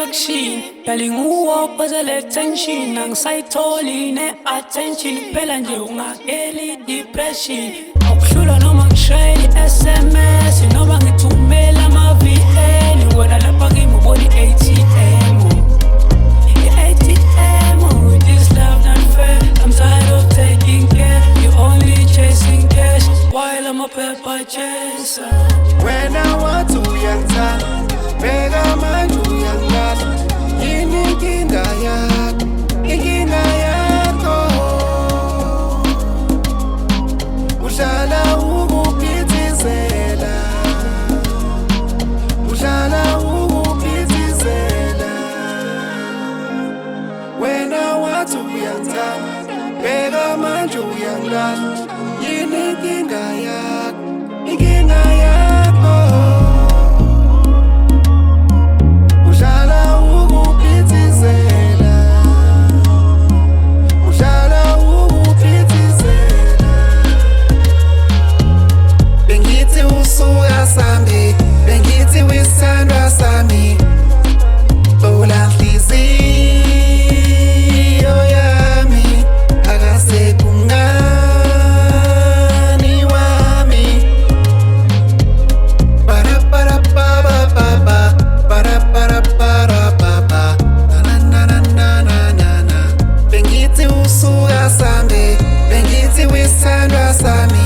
affection. Telling who up was a tension. Anxiety attention. Phela nje ungakeli depression. Awuhlula noma ngishayeli SMS noma ngithumela ama-VN. Wena lapha kimi ubona i-ATM. I-ATM with this love not fair. I'm tired of taking care. You're only chasing cash while I'm a paper chaser. When I want to yanta, bega manje uyangala. Yini inkinga yakho, inkinga yakho. Uhlala ukuphithizela, uhlala ukuphithizela. When I want to yanta, bega manje uyangala. Yini inkinga yakho, inkinga yakho. Bengithi wisandwa sami Bola nhliziyo yami akasekungani wami Para para pa pa pa pa para para para pa pa na na na na na na na Bengithi usuka sami Bengithi wisandwa sami